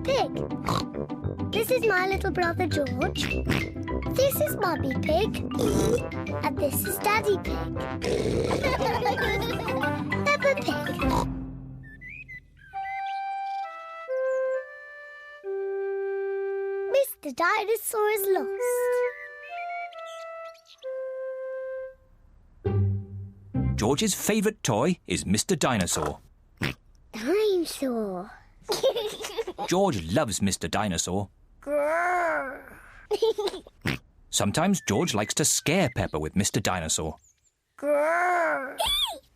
Pig. This is my little brother George. This is Mummy Pig. And this is Daddy Pig. Peppa Pig. Mr. Dinosaur is lost. George's favourite toy is Mr. Dinosaur. Dinosaur. George loves Mr. Dinosaur. Grrr. Sometimes George likes to scare Peppa with Mr. Dinosaur. Grrr.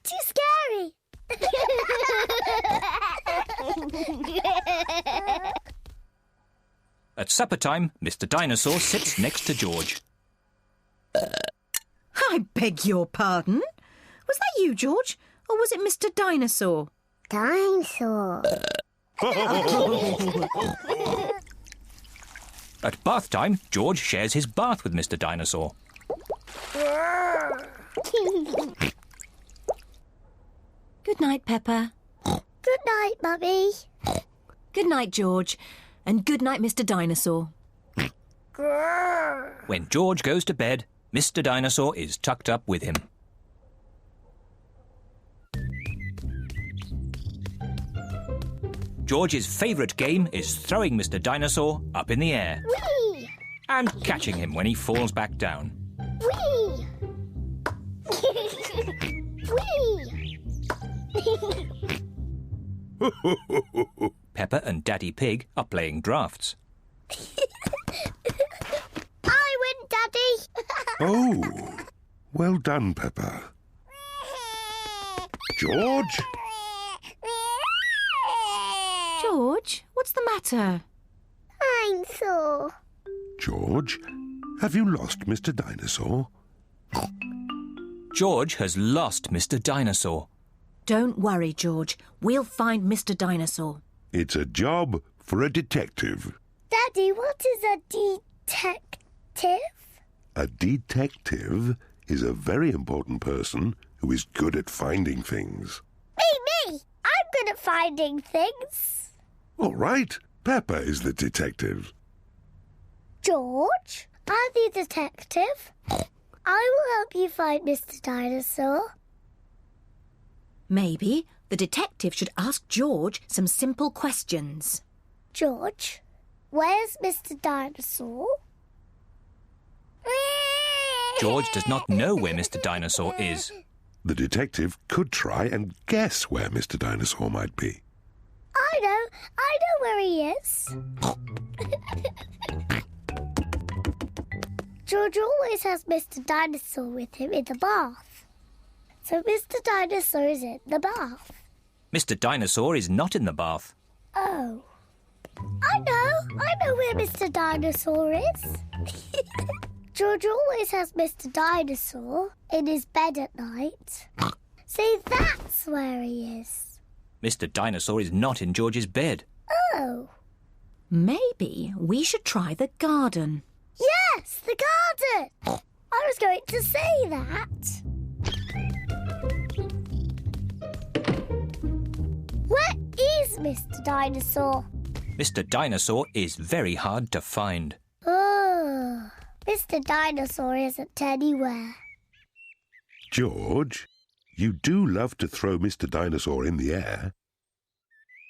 Too scary. At supper time, Mr. Dinosaur sits next to George. I beg your pardon? Was that you, George? Or was it Mr. Dinosaur? Dinosaur. At bath time, George shares his bath with Mr. Dinosaur. Good night, Peppa. Good night, Mummy. Good night, George. And good night, Mr. Dinosaur. Grrr. When George goes to bed, Mr. Dinosaur is tucked up with him. George's favourite game is throwing Mr. Dinosaur up in the air Whee! and catching him when he falls back down. Whee! Whee! Peppa and Daddy Pig are playing drafts. I win, Daddy. Oh, well done, Peppa. George? George, what's the matter? Dinosaur. George, have you lost Mr. Dinosaur? George has lost Mr. Dinosaur. Don't worry, George. We'll find Mr. Dinosaur. It's a job for a detective. Daddy, what is a detective? A detective is a very important person who is good at finding things. Me! I'm good at finding things. All right, Peppa is the detective. George, I'm the detective. I will help you find Mr. Dinosaur. Maybe the detective should ask George some simple questions. George, where's Mr. Dinosaur? George does not know where Mr. Dinosaur is. The detective could try and guess where Mr. Dinosaur might be. I know where he is. George always has Mr. Dinosaur with him in the bath. So Mr. Dinosaur is in the bath. Mr. Dinosaur is not in the bath. Oh. I know where Mr. Dinosaur is. George always has Mr. Dinosaur in his bed at night. See, that's where he is. Mr. Dinosaur is not in George's bed. Oh. Maybe we should try the garden. Yes, the garden. I was going to say that. Where is Mr. Dinosaur? Mr. Dinosaur is very hard to find. Oh, Mr. Dinosaur isn't anywhere. George, you do love to throw Mr. Dinosaur in the air.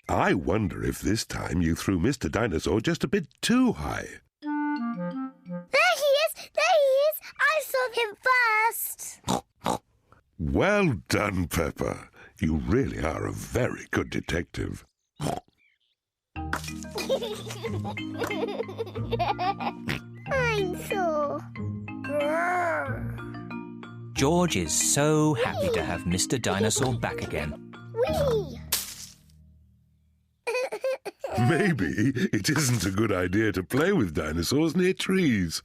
I wonder if this time you threw Mr. Dinosaur just a bit too high. There he is! I saw him first. Well done, Peppa. You really are a very good detective. Dinosaur. George is so happy to have Mr. Dinosaur back again. Whee! Maybe it isn't a good idea to play with dinosaurs near trees.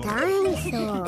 Dinosaur.